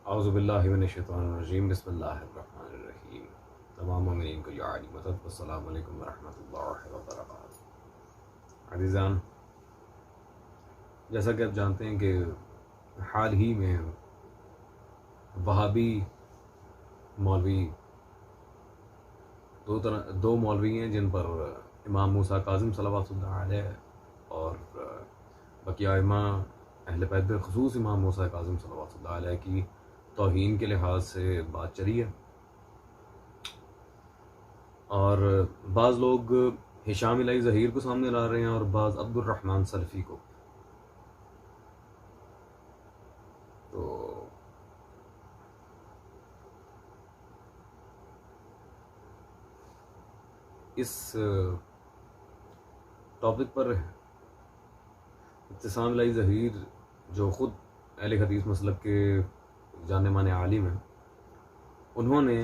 औज़ुबिल्लाहि मिनश्शैतानिर्रजीम बिस्मिल्लाहिर्रहमानिर्रहीम। तमाम मोमिनीन को या अली मदद वस्सलामु अलैकुम वरहमतुल्लाहि वबरकातुहू। अज़ीज़ान, जैसा कि आप जानते हैं कि हाल ही में वहाबी मौलवी दो मौलवी हैं जिन पर इमाम मूसा काज़िम सल्लल्लाहु अलैहि और बकिया इमा अहले बैत बिलखुसूस इमाम मूसा काज़िम सल्लल्लाहु अलैहि की तौहीन के लिहाज से बात चली है। और बाज़ लोग हिशाम इलाही ज़हीर को सामने ला रहे हैं और बाज़ अब्दुर्रहमान सलफ़ी को। तो इस टॉपिक पर इत्तिसाम इलाही ज़हीर जो ख़ुद अहले हदीस मसलक के जाने माने आलिम हैं, उन्होंने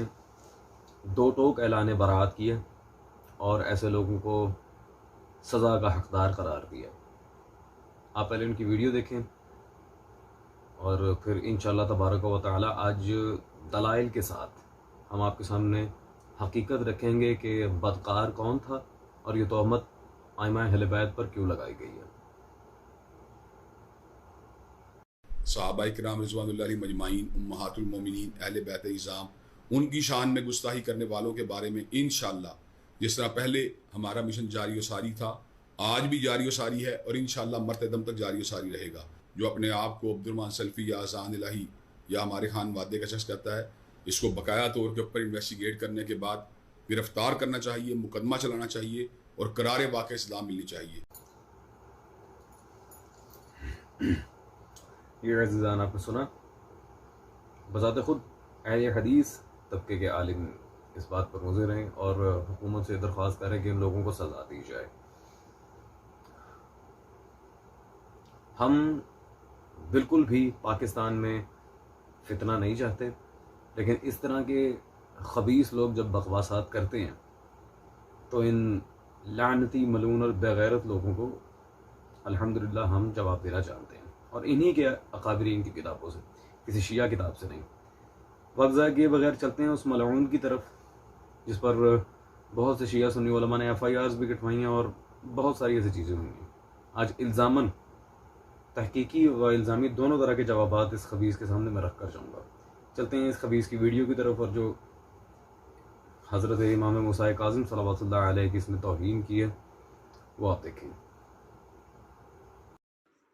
दो टोक ऐलान बरात किया और ऐसे लोगों को सज़ा का हकदार करार दिया। आप पहले उनकी वीडियो देखें और फिर इंशाअल्लाह तबारक व तआला आज दलाइल के साथ हम आपके सामने हकीकत रखेंगे कि बदकार कौन था और ये तोहमत आइमा अहले बैत पर क्यों लगाई गई है। सहाबाए किराम रिज़वानुल्लाहि अलैहिम मजमाइन, उम्महातुल मोमिनीन, अहले बैत इज़ाम, उनकी शान में गुस्ताही करने वालों के बारे में इंशाअल्लाह, जिस तरह पहले हमारा मिशन जारी व सारी था, आज भी जारी व सारी है और इंशाअल्लाह मरते दम तक जारी व सारी रहेगा। जो अपने आप को अब्दुर्रहमान सल्फ़ी या अज़ान इलाही या हमारे खान वादे का शख्स कहता है, इसको बकाया तौर के ऊपर इन्वेस्टिगेट करने के बाद गिरफ्तार करना चाहिए, मुकदमा चलाना चाहिए और करारे वाक़े सज़ा मिलनी चाहिए। ये अज़ीज़ान, आपने सुना, बज़ाते ख़ुद अहले हदीस तबके के आलिम इस बात पर मुज़िर हैं और हुकूमत से दरख्वास्त करें कि इन लोगों को सज़ा दी जाए। हम बिल्कुल भी पाकिस्तान में फितना नहीं चाहते, लेकिन इस तरह के ख़बीस लोग जब बकवासात करते हैं तो इन लानती मलून और बेगैरत लोगों को अल्हम्दुलिल्लाह हम जवाब देना जानते हैं, और इन्हीं के अकाबिरीन की किताबों से, किसी शिया किताब से नहीं। वक्त ज़ाया किए बगैर चलते हैं उस मलऊन की तरफ जिस पर बहुत से शिया सुन्नी उलमा ने FIRs भी कटवाई हैं और बहुत सारी ऐसी चीज़ें हुई हैं। आज इल्ज़ामन तहकीकी व इल्ज़ामी दोनों तरह के जवाबात इस खबीस के सामने मैं रख कर जाऊँगा। चलते हैं इस खबीस की वीडियो की तरफ, और जो हज़रत इमाम मूसा काज़िम सल्लल्लाहु अलैहि की इसने तौहीन की है वो आप देखें।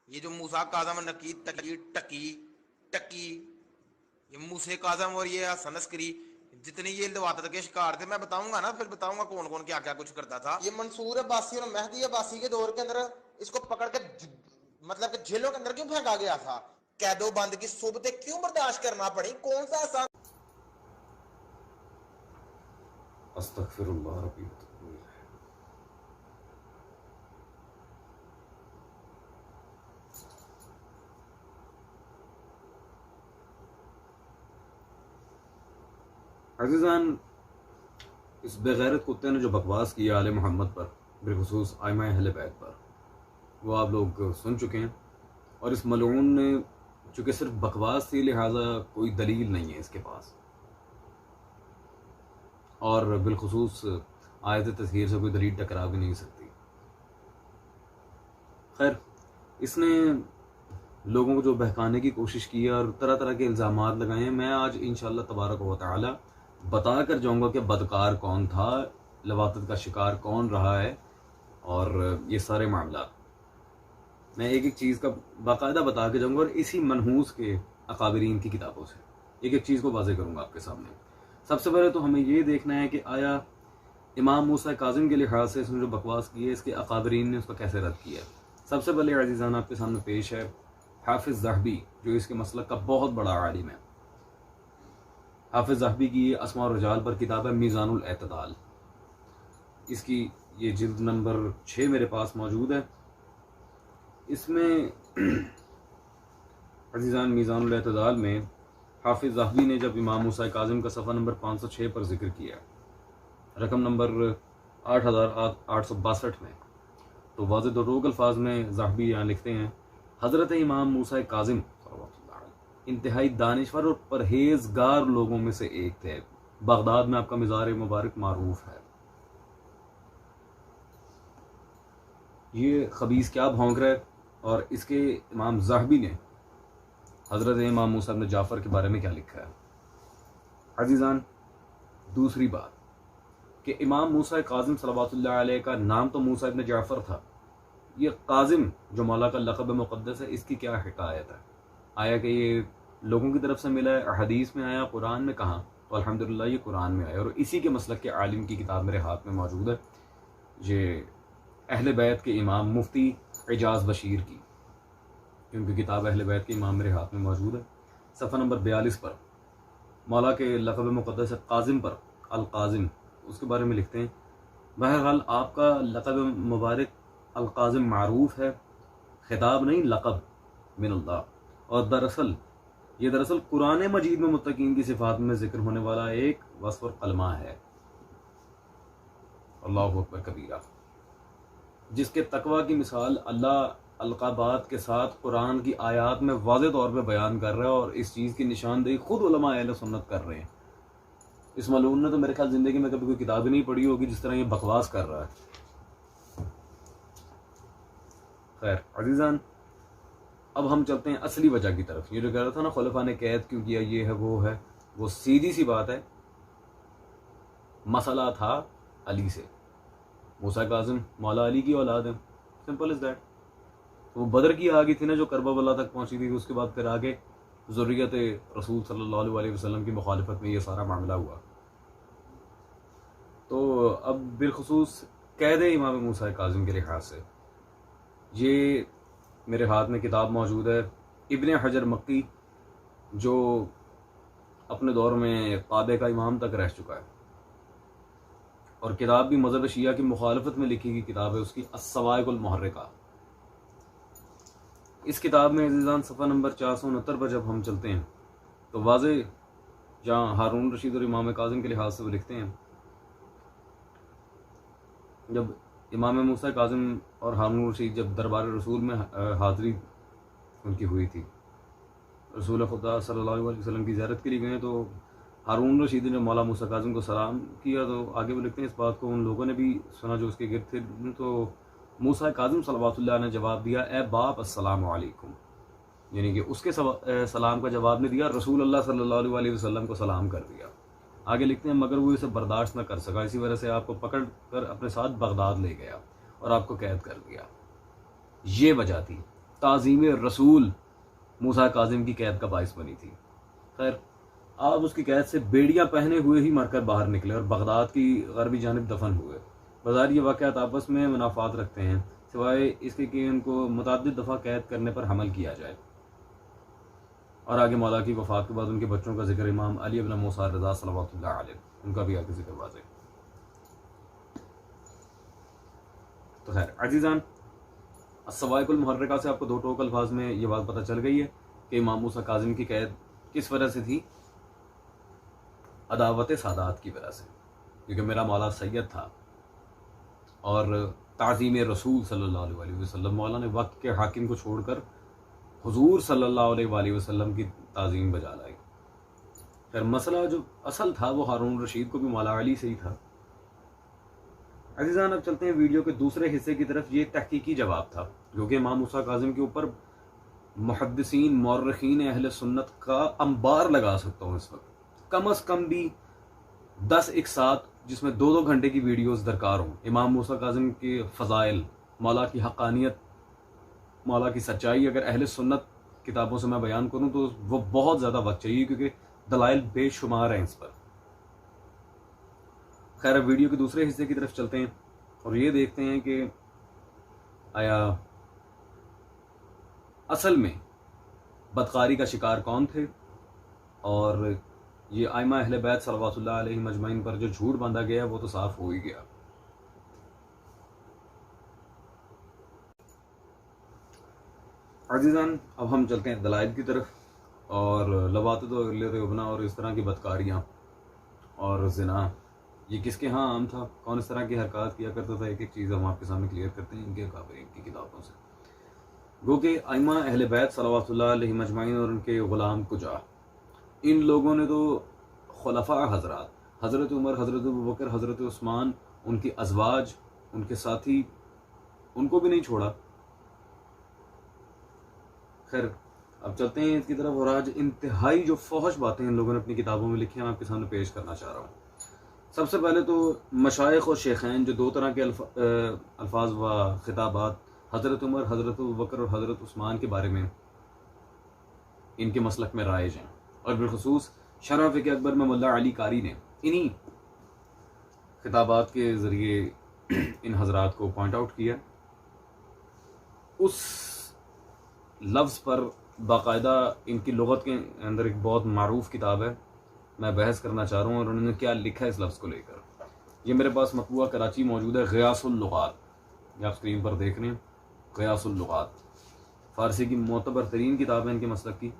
ये जो मूसा काज़म नकीद टकी टकी टकी, ये मूसे काज़म और ये हसन अस्करी, जितने ये लवातत के शिकार थे, मैं बताऊंगा ना, फिर बताऊंगा कौन कौन क्या क्या कुछ करता था। ये मंसूर अब्बासी और मेहदी अब्बासी के दौर के अंदर इसको पकड़ के मतलब कि जेलों के अंदर क्यों फेंका गया था, कैदो बंद की सोबतें क्यों बर्दाश्त करना पड़ी, कौन सा आसान। अस्तगफिरुल्लाह रब्बी। अज़ीज़ान, इस बेगैरत कुत्ते ने जो बकवास किया आले मोहम्मद पर, बिलखुसूस आइमा अहले बैत पर, वो आप लोग सुन चुके हैं। और इस मलऊन ने, चूँकि सिर्फ बकवास थी, लिहाजा कोई दलील नहीं है इसके पास, और बिलखुसूस आयत तस्हीर से कोई दलील टकरा भी नहीं सकती। खैर, इसने लोगों को जो बहकाने की कोशिश की है और तरह तरह के इल्ज़ामात लगाए हैं, मैं आज इंशाअल्लाह तबारक व तआला बता कर जाऊँगा कि बदकार कौन था, लवातत का शिकार कौन रहा है, और ये सारे मामला मैं एक एक चीज़ का बाकायदा बता के जाऊँगा और इसी मनहूस के अकाबिरीन की किताबों से एक एक चीज़ को वाज़ेह करूँगा आपके सामने। सबसे पहले तो हमें ये देखना है कि आया इमाम मूसा काज़िम के लिहाज से इसने जो बकवास की है, इसके अकाबिरीन ने उसका कैसे रद्द किया। सबसे पहले अज़ीज़ान आपके सामने पेश है हाफिज़ ज़हबी, जो इसके मसलक का बहुत बड़ा आलिम है। हाफिज़ ज़हबी की ये अस्मा और रिजाल पर किताब है मीज़ानुल एतदाल। इसकी ये जिल्द नंबर 6 मेरे पास मौजूद है। इसमें अज़ीज़ान मीज़ानुल एतदाल में हाफिज़ ज़हबी ने जब इमाम मूसा काज़िम का सफ़ा नंबर 506 पर जिक्र किया, रकम नंबर 8862 में, तो वाज़ेह दो अल्फाज में ज़हबी यहाँ लिखते हैं, हज़रत इमाम मूसा काज़िम इंतहाई दानिश्वर और परहेजगार लोगों में से एक थे। बगदाद में आपका मज़ार मुबारक मारूफ है। ये खबीस क्या भौंक रहा है। और इसके इमाम ज़हबी ने हज़रत इमाम मूसा इब्न जाफ़र के बारे में क्या लिखा है। अज़ीज़ान, दूसरी बात कि इमाम मूसा काज़िम सल्लल्लाहु अलैहि का नाम तो मूसा इब्न जाफ़र था। ये काज़िम जो मौला का लक़ब मुक़द्दस है, इसकी क्या हिकायत है। आया कि ये लोगों की तरफ से मिला है, हदीस में आया, कुरान में कहाँ, तो अल्हम्दुलिल्लाह ये कुरान में आया। और इसी के मसलक के आलिम की किताब मेरे हाथ में मौजूद है, ये अहले बैत के इमाम मुफ्ती एजाज़ बशीर की, उनकी किताब अहले बैत के इमाम मेरे हाथ में मौजूद है। सफ़ा नंबर 42 पर मौला के लक़ब मुक़द्दस काज़िम पर अल-काज़िम, उसके बारे में लिखते हैं, बहरहाल आपका लक़ब मुबारक अल-काज़िम मारूफ है, खिताब नहीं लक़ब मिनल्लाह। और दरअसल कुरान मजीद में मुत्तकीन की सिफ़ात में ज़िक्र होने वाला एक वस्फ़ और कलमा है, अल्लाहु अकबर कबीरा, जिसके तकवा की मिसाल अल्लाह अलक़ाबात के साथ कुरान की आयात में वाज़ेह तौर पे बयान कर रहा है। और इस चीज़ की निशानदेही खुद उलमा अहले सुन्नत कर रहे हैं। इस मलून ने तो मेरे ख्याल ज़िंदगी में कभी कोई किताब ही नहीं पढ़ी होगी जिस तरह ये बकवास कर रहा है। खैर अज़ीज़ान, अब हम चलते हैं असली वजह की तरफ। ये जो कह रहा था ना खुलफा ने कैद क्यों किया, ये है वो सीधी सी बात है। मसला था अली से। मूसा काज़िम मौला अली की औलाद है, सिंपल इज़ दैट। वो बदर की आगे थी ना जो करबला तक पहुंची थी, उसके बाद फिर आगे ज़ुर्रियत रसूल सल्लल्लाहु अलैहि वसल्लम की मुखालिफत में ये सारा मामला हुआ। तो अब बिलखुसूस कैद इमाम मूसा काज़िम के लिहाज से ये मेरे हाथ में किताब मौजूद है, इब्ने हजर मक्की, जो अपने दौर में काबे का इमाम तक रह चुका है और किताब भी मज़हब शिया की मुखालफत में लिखी गई किताब है उसकी, अस्सवाइकुल मुहर्रिका। इस किताब में अज़ीज़ान सफ़ा नंबर 469 पर जब हम चलते हैं तो वाज़े जहाँ हारून रशीद और इमाम काज़िम के लिहाज से वो लिखते हैं, जब इमाम मूसा काज़िम और हारून रशीद जब दरबार रसूल में हाज़री उनकी हुई थी, रसूल खुदा सल्लल्लाहु अलैहि वसल्लम की ज़ियारत के लिए गए, तो हारून रशीद ने मौला मूसा काज़िम को सलाम किया। तो आगे वो लिखते हैं इस बात को उन लोगों ने भी सुना जो उसके गिर्द थे। तो मूसा काज़िम सल्लल्लाहु अलैहि वसल्लम ने जवाब दिया, ए बाप अस्सलामु अलैकुम, यानी कि उसके सलाम का जवाब नहीं दिया, रसूल अल्लाह सल्लल्लाहु अलैहि वसल्लम को सलाम कर दिया। आगे लिखते हैं मगर वो इसे बर्दाश्त न कर सका, इसी वजह से आपको पकड़ कर अपने साथ बगदाद ले गया और आपको कैद कर दिया। ये वजह थी, ताज़ीम रसूल मूसा काज़िम की कैद का बाइस बनी थी। खैर आप उसकी कैद से बेड़ियाँ पहने हुए ही मरकर बाहर निकले और बगदाद की गरबी जानिब दफन हुए। बाज़ार ये वाक़यात आपस में मुनाफात रखते हैं, सिवाय इसके कि उनको मुतअद्दिद दफ़ा कैद करने पर हमल किया जाए। और आगे मौला की वफ़ात के बाद उनके बच्चों का जिक्र इमाम अली इब्न मूसा रज़ा सल्लल्लाहु अलैहि, उनका भी आगे जिक्र वाज़े। तो खैर अज़ीज़ान, अस्सवाइकुल मुहर्रिका से आपको दो टोक अल्फाज में ये बात पता चल गई है कि इमाम मूसा काज़िम की कैद किस वजह से थी, अदावत सादात की वजह से, क्योंकि मेरा मौला सैयद था और ताज़ीम रसूल सल्लल्लाहु अलैहि वसल्लम, मौला ने वक्त के हाकिम को छोड़कर हुजूर सल्लल्लाहु अलैहि वसल्लम की ताज़ीम बजा लाई। खैर मसला जो असल था वो हारून रशीद को भी मौला अली से ही था। अज़ीज़ान, अब चलते हैं वीडियो के दूसरे हिस्से की तरफ। ये तहकीकी जवाब था जो कि इमाम मूसा काज़िम के ऊपर मुहद्दिसीन मौर्रिखीन अहले सुन्नत का अंबार लगा सकता हूँ इस वक्त, कम अज़ कम भी 10 एक साथ, जिसमें 2-2 घंटे की वीडियोस दरकार हों। इमाम मूसा काज़िम के फ़ज़ाइल, मौला की हक़ानियत, मौला की सच्चाई अगर अहले सुन्नत किताबों से मैं बयान करूं तो वो बहुत ज़्यादा वक्त चाहिए, क्योंकि दलाइल बेशुमार हैं इस पर। खैर अब वीडियो के दूसरे हिस्से की तरफ चलते हैं और ये देखते हैं कि आया असल में बदकारी का शिकार कौन थे और ये आइमा अहले बैत सल्लल्लाहु अलैहि मजमाइन पर जो झूठ बांधा गया वो तो साफ हो ही गया। अज़ीज़ान, अब हम चलते हैं दलाइल की तरफ और लवातत और इस तरह की बदकारियाँ और ज़िना ये किसके यहाँ आम था, कौन इस तरह की हरकत किया करता था, एक एक चीज़ हम आपके सामने क्लियर करते हैं इनके काबिल की किताबों से। गो के आइमा अहले बैत सल्लल्लाहु अलैहि मजमाइन और उनके ग़ुलाम कुजा, इन लोगों ने तो खुलफा हजरात, हज़रत उमर, हज़रत अबू बकर, हज़रत उस्मान, उनकी अज़वाज, उनके साथी, उनको भी नहीं छोड़ा। खैर अब चलते हैं इसकी तरफ। और आज इंतहाई जो फौहश बातें इन लोगों ने अपनी किताबों में लिखी हैं, मैं आपके सामने पेश करना चाह रहा हूँ। सबसे पहले तो मशाइख और शेखैन, जो दो तरह के अल्फाज व खिताबात हज़रत उमर, हज़रत अबू बकर और हज़रत उस्मान के बारे में इनके मसलक में राइज हैं, और बिलखुसूस शरह फ़िक़्ह अकबर में मुल्ला अली कारी ने इन्हीं खिताबात के ज़रिए इन हजरात को पॉइंट आउट किया। उस लफ्ज़ पर बाकायदा इनकी लुग़त के अंदर एक बहुत मारूफ किताब है, मैं बहस करना चाह रहा हूँ और उन्होंने क्या लिखा है इस लफ्ज़ को लेकर। ये मेरे पास मतबूआ कराची मौजूद है, ग़ियासुल लुग़ात, ये आप स्क्रीन पर देख रहे हैं, ग़ियासुल लुग़ात, फ़ारसी की मोतबर तरीन किताब है इनके मसलक की।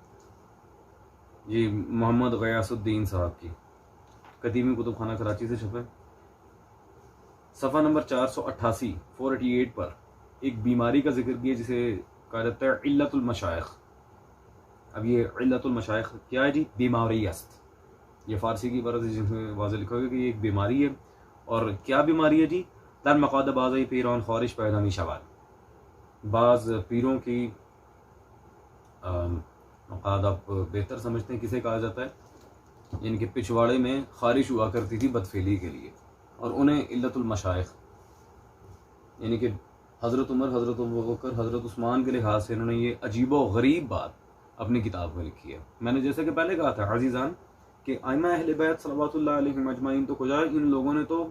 ये मोहम्मद ग़ियासुद्दीन साहब की कदीमी कुतुब खाना कराची से छपे। सफ़ा नंबर 488 488 पर एक बीमारी का जिक्र किया जिसे कहा जाता है इल्लतुल मशाइख। अब ये इल्लतुल मशाइख क्या है जी? बीमारी अस्त, ये फ़ारसी की इबारत है जिसमें वाज़ेह लिखा हुआ है कि ये एक बीमारी है। और क्या बीमारी है जी? दर मक़ाद बाज़ पीरान ख़ारिश पैदानी शवाल, बाज़ पीरों की मक़ाद आप बेहतर समझते हैं किसे कहा जाता है, इनके पिछवाड़े में ख़ारिश हुआ करती थी बदफेली के लिए, और उन्हें इल्लतुल मशाइख यानी कि हज़रत उमर, हज़रत अबू बकर, हज़रत उस्मान के लिहाज से इन्होंने ये अजीब व गरीब बात अपनी किताब में लिखी है। मैंने जैसे कि पहले कहा था अज़ीज़ान कि आइमा अहले बैत सल्लल्लाहु अलैहि मजमाइन तो कुजा, इन लोगों ने तो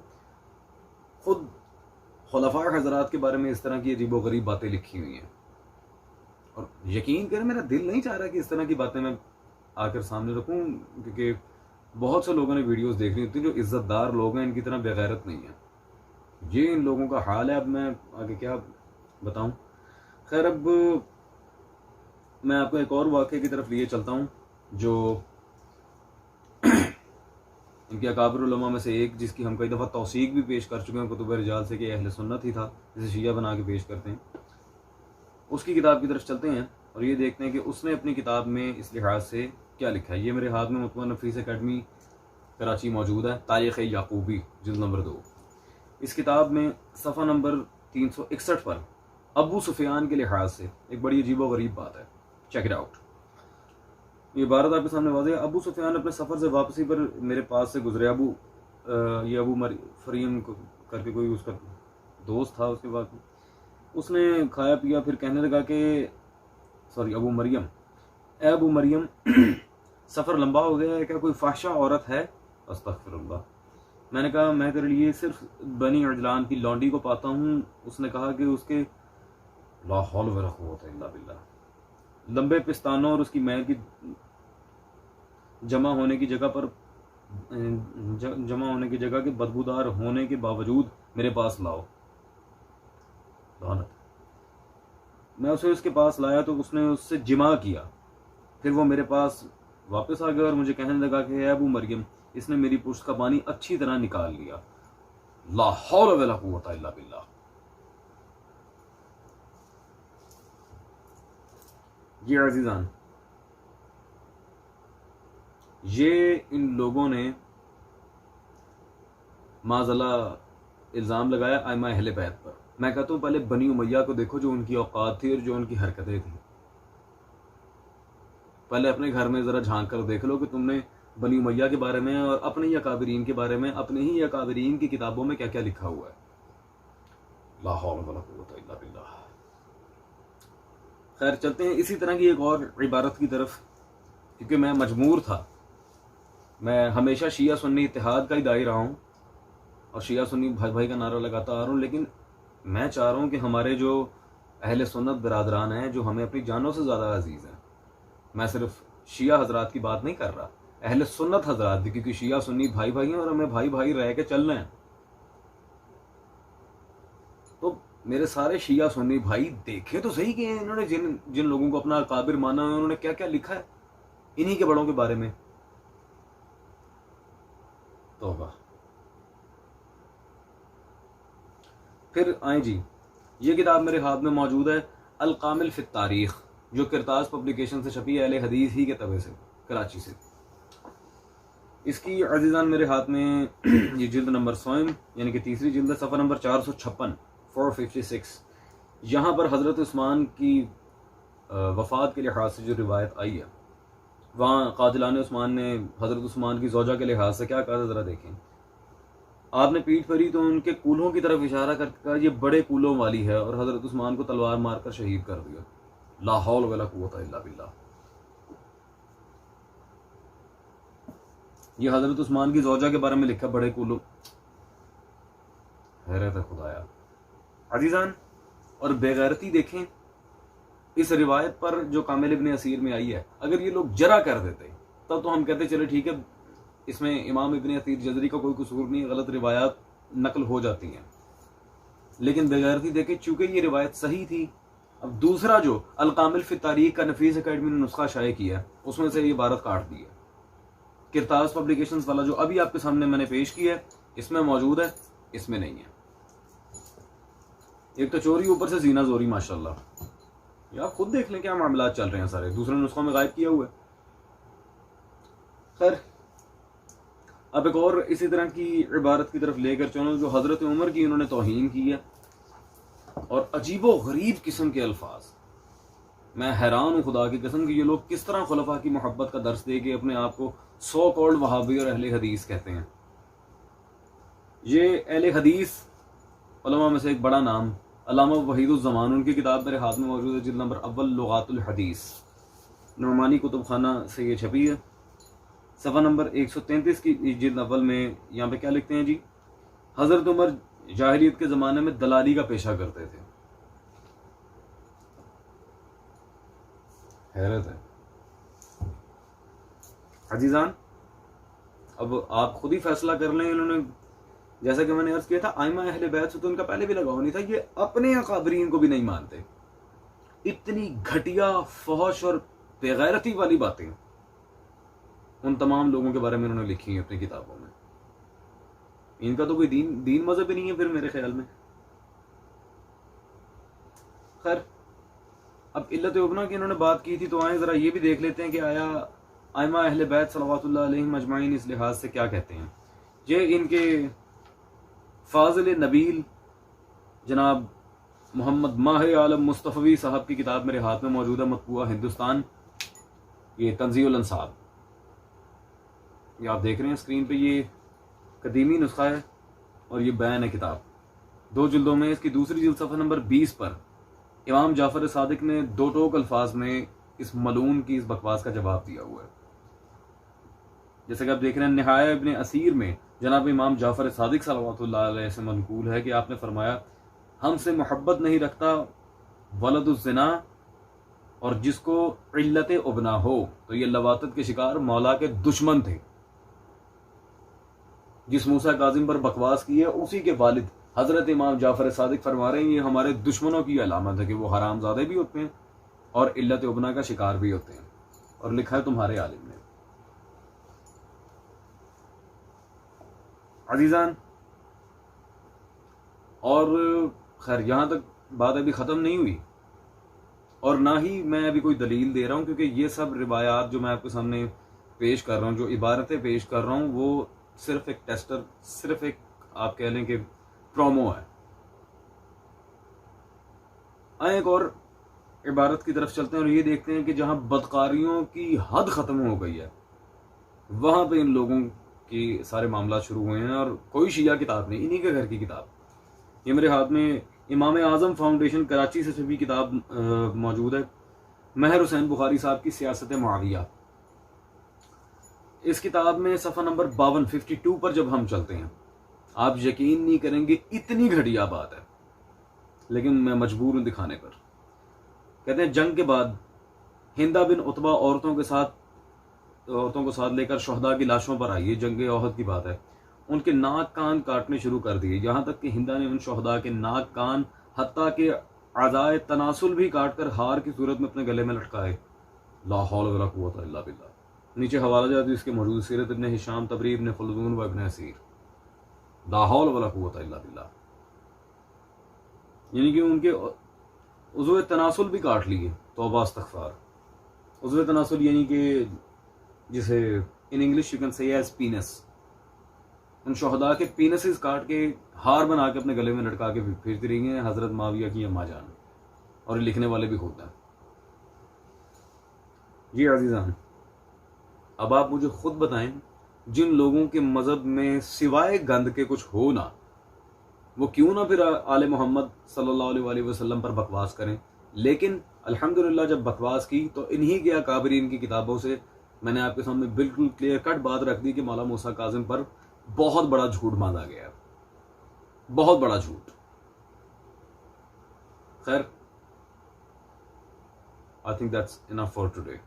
खुद खुलफा हज़रात के बारे में इस तरह की अजीब व गरीब बातें लिखी हुई हैं, और यकीन करें मेरा दिल नहीं चाह रहा कि इस तरह की बातें मैं आकर सामने रखूं, क्योंकि बहुत से लोगों ने वीडियोस देख ली होती हैं जो इज़्ज़तदार लोग हैं, इनकी तरह बेगैरत नहीं है। ये इन लोगों का हाल है। अब मैं आगे क्या बताऊं। खैर अब मैं आपको एक और वाक़े की तरफ लिए चलता हूं जो इनके अकाबिर उलमा में से एक, जिसकी हम कई दफ़ा तौसीक भी पेश कर चुके हैं कुतुब रिजाल से कि अहले सुन्नत ही था, जिसे शिया बना के पेश करते हैं। उसकी किताब की तरफ चलते हैं और ये देखते हैं कि उसने अपनी किताब में इस लिहाज से क्या लिखा है। ये मेरे हाथ में मुतवा नफीस अकेडमी कराची मौजूद है, तारीख़ याकूबी जिल्द नंबर 2। इस किताब में सफ़ा नंबर 361 पर अबू सुफियान के लिहाज से एक बड़ी अजीब व गरीब बात है। Check it out. ये इबारत आपके सामने वाज़ेह है। अबू सुफियान अपने सफ़र से वापसी पर मेरे पास से गुजरे। ये अबू फरीम करके कोई उसका दोस्त था। उसके बाद उसने खाया पिया, फिर कहने लगा कि सॉरी अबू मरियम, अबू मरियम सफ़र लंबा हो गया है, क्या कोई फाहशा औरत है? अस्तग़फिरुल्लाह। मैंने कहा मैं तेरे लिए सिर्फ बनी अजलान की लौंडी को पाता हूँ। उसने कहा कि उसके ला हौल वला कुव्वता इल्ला बिल्लाह, लंबे पिस्तानों और उसकी मैल की जमा होने की जगह के बदबूदार होने के बावजूद मेरे पास लाओ। मैं उसे उसके पास लाया तो उसने उससे जिमा किया, फिर वो मेरे पास वापस आ गया और मुझे कहने लगा कि अबू मरियम, इसने मेरी पुष्ट का पानी अच्छी तरह निकाल लिया। ला हौल वला कुव्वता इल्ला बिल्लाह। ये अज़ीज़ान, ये इन लोगों ने माज़ल्ला इल्ज़ाम लगाया आइमा अहले बैत पर। मैं कहता हूँ पहले बनी उमैया को देखो, जो उनकी औकात थी और जो उनकी हरकतें थी। पहले अपने घर में ज़रा झांक कर देख लो कि तुमने बनी उमैया के बारे में और अपने ही अकाबिरीन के बारे में, अपने ही अकाबिरीन की किताबों में क्या क्या लिखा हुआ है। ला हौल वला कुव्वता इल्ला बिल्लाह। खैर चलते हैं इसी तरह की एक और इबारत की तरफ, क्योंकि मैं मजबूर था। मैं हमेशा शिया सुन्नी इत्तेहाद का ही दाई रहा हूँ और शिया सुन्नी भाई भाई का नारा लगाता आ रहा हूँ, लेकिन मैं चाह रहा हूँ कि हमारे जो अहले सुन्नत बिरादरान हैं, जो हमें अपनी जानों से ज़्यादा अजीज़ हैं, मैं सिर्फ शिया हजरात की बात नहीं कर रहा, अहले सुन्नत हजरात भी, क्योंकि शिया सुन्नी भाई भाई हैं और हमें भाई भाई रह के चलना है। तो मेरे सारे शिया सुन्नी भाई देखे तो सही कि इन्होंने जिन जिन लोगों को अपना काबिर माना है, उन्होंने क्या क्या लिखा है इन्हीं के बड़ों के बारे में। तौबा। फिर आए जी, ये किताब मेरे हाथ में मौजूद है, अल कामिल फ़ी तारीख़, जो किरताज पब्लिकेशन से छपी है, अहले हदीस ही के तवे से, कराची से। इसकी अज़ीज़ान मेरे हाथ में ये जिल्द नंबर 100 यानी कि तीसरी जिल्द, सफ़ा नंबर 456 456। यहाँ पर हज़रत उस्मान की वफ़ात के लिहाज से जो रिवायत आई है, वहाँ कातिलान उस्मान ने हज़रत उस्मान की ज़ौजा के लिहाज से क्या कहा था, ज़रा देखें। आपने पीठ फरी तो उनके कूलों की तरफ इशारा करके कहा, ये बड़े कूलों वाली है, और हज़रत उस्मान को तलवार मारकर शहीद कर दिया। ला हौल वला कुव्वता इल्ला बिल्लाह। ये हज़रत उस्मान की ज़ौजा के बारे में लिखा, बड़े कूलों। हैरत है खुदाया। अजीज़ान, और बेगैरती देखें इस रिवायत पर जो कामिल इब्न असीर में आई है। अगर ये लोग जरा कर देते तब तो हम कहते चले ठीक है, इसमें इमाम इब्न असीर जज़री का कोई कसूर नहीं, गलत रिवायात नकल हो जाती हैं। लेकिन बेगैरती देखें, चूंकि ये रिवायत सही थी। अब दूसरा जो अल कामिल फ़ी तारीख़ का नफीस अकेडमी ने नुस्खा शाये किया है, उसमें से ये इबारत काट दी है। किरताज पब्लिकेशंस वाला जो अभी आपके सामने मैंने पेश किया है, इसमें मौजूद है, इसमें नहीं है। एक तो चोरी, ऊपर से जीना जोरी। माशाल्लाह, या खुद देख लें क्या मामला चल रहे हैं सारे, दूसरे नुस्खों में गायब किया हुआ है। खैर, अब एक और इसी तरह की इबारत की तरफ लेकर चलो, जो हज़रत उमर की इन्होंने तौहीन की है, और अजीबो गरीब किस्म के अल्फाज। मैं हैरान हूँ खुदा की कसम कि ये लोग किस तरह खुलफा की मोहब्बत का दर्स दे के अपने आप को सो कॉल्ड वहाबी और अहले हदीस कहते हैं। ये अहले हदीस उलमा में से एक बड़ा नाम अल्लामा वहीदुज़्ज़मान, उनकी किताब मेरे हाथ में मौजूद है, जिल्द नंबर अव्वल लुगातुल हदीस, नुमानी कुतुबखाना से ये छपी है। सफ़ा नंबर 133 की जिल्द अव्वल में यहाँ पे क्या लिखते हैं जी, हज़रत उमर जाहिलियत के ज़माने में दलाली का पेशा करते थे। हैरत है अजीज़ान। अब आप खुद ही फैसला कर लें। इन्होंने, जैसा कि मैंने अर्ज किया था, आइमा अहले बैत से तो उनका पहले भी लगाव नहीं था। ये अपने अकाबरीन को भी नहीं मानते। इतनी घटिया, फहश और बेगैरती वाली बातें उन तमाम लोगों के बारे में उन्होंने लिखी हैं अपनी किताबों में। इनका तो कोई दीन मजहब ही नहीं है फिर मेरे ख्याल में। खैर, अब इल्लत उबना की इन्होंने बात की थी, तो आए जरा ये भी देख लेते हैं कि आया आइमा अहले बैत सल्लल्लाहु अलैहिम अजमाइन इस लिहाज से क्या कहते हैं। ये इनके फाजिल नबील जनाब मोहम्मद माहिर आलम मुस्तफ़वी साहब की किताब मेरे हाथ में मौजूद है, मतबूआ हिंदुस्तान, ये तंज़ीउल अंसाब। ये आप देख रहे हैं स्क्रीन पे, ये कदीमी नुस्खा है और ये बैन है किताब, 2 जिल्दों में। इसकी दूसरी जिल्द सफ़ा नंबर 20 पर इमाम जाफ़र सादिक ने 2 टोक अल्फाज में इस मलून की इस बकवास का जवाब दिया हुआ है। जैसे कि आप देख रहे हैं, निहाया इब्न असीर में जनाब इमाम जाफ़र सादिक सल्लल्लाहु अलैहि वसल्लम से मनकूल है कि आपने फरमाया, हमसे मोहब्बत नहीं रखता वलदुज़्ज़िना, और जिसको इल्लत उबना हो तो ये लवातत के शिकार मौला के दुश्मन थे। जिस मूसा काजिम पर बकवास की है उसी के वालिद हज़रत इमाम जाफ़र सादिक फरमा रहे हैं, ये हमारे दुश्मनों की अलामत है कि वो हरामज़ादे भी होते हैं और इल्लत उबना का शिकार भी होते हैं। और लिखा है तुम्हारे आलिम ने। अजीज़ान, और खैर यहाँ तक बात अभी ख़त्म नहीं हुई, और ना ही मैं अभी कोई दलील दे रहा हूँ, क्योंकि ये सब रिवायात जो मैं आपके सामने पेश कर रहा हूँ, जो इबारतें पेश कर रहा हूँ, वो सिर्फ एक टेस्टर, सिर्फ एक आप कह लें कि प्रोमो है। आए एक और इबारत की तरफ चलते हैं और ये देखते हैं कि जहाँ बदकारियों की हद ख़त्म हो गई है, वहाँ पे इन लोगों की सारे मामला शुरू हुए हैं। और कोई शिया किताब नहीं, इन्हीं के घर की किताब। ये मेरे हाथ में इमाम आज़म फाउंडेशन कराची से छपी किताब मौजूद है, महर हुसैन बुखारी साहब की सियासत मुआविया। इस किताब में सफ़ा नंबर 52 पर जब हम चलते हैं, आप यकीन नहीं करेंगे, इतनी घटिया बात है, लेकिन मैं मजबूर हूं दिखाने पर। कहते हैं, जंग के बाद हिंदा बिन उतबा औरतों को साथ लेकर शहदा की लाशों पर आई। ये जंग ओहद की बात है। उनके नाक कान काटने शुरू कर दिए, यहाँ तक कि हिंदा ने उन शहदा के नाक कान हत्ता के आज़ाए तनासुल भी काट कर हार की सूरत में अपने गले में लटकाए। ला हौल वला कुव्वता इल्ला बिल्लाह। नीचे हवाला जाती इसके मौजूद, सीरत इब्न हिशाम तबरी इब्न खुल्दून व इब्न असीर। ला हौल वला कुव्वता इल्ला बिल्लाह। यानी कि उनके उज़्व तनासुल भी काट लिए, तौबा इस्तग़फ़ार। उज़्व तनासुल यानी कि जिसे in English you can say as penis, उन शहदा के पीनसेस काट के हार बना के अपने गले में लटका के भेजती रही हैं हज़रत माविया की अम्मा जान, और ये लिखने वाले भी खुद हैं। जी अज़ीज़ान, अब आप मुझे खुद बताएं, जिन लोगों के मज़हब में सिवाय गंद के कुछ हो ना, वो क्यों ना फिर आले मोहम्मद सल्लल्लाहु अलैहि वसल्लम पर बकवास करें। लेकिन अल्हम्दुलिल्लाह जब बकवास की तो इन्हीं के अकाबरीन की किताबों से मैंने आपके सामने बिल्कुल क्लियर कट बात रख दी कि मौला मूसा काज़िम पर बहुत बड़ा झूठ बांधा गया, बहुत बड़ा झूठ। खैर, I think that's enough for today.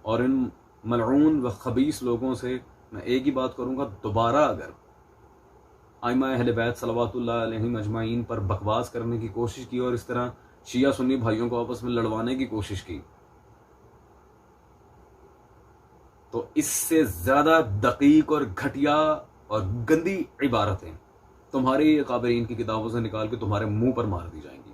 और इन मलऊन व खबीस लोगों से मैं एक ही बात करूंगा, दोबारा अगर आइमा अहले बैत सल्लल्लाहु अलैहि अजमाइन पर बकवास करने की कोशिश की और इस तरह शिया सुन्नी भाइयों को आपस में लड़वाने की कोशिश की, तो इससे ज्यादा दकीक और घटिया और गंदी इबारतें तुम्हारे अकाबरीन की किताबों से निकाल के तुम्हारे मुंह पर मार दी जाएंगी।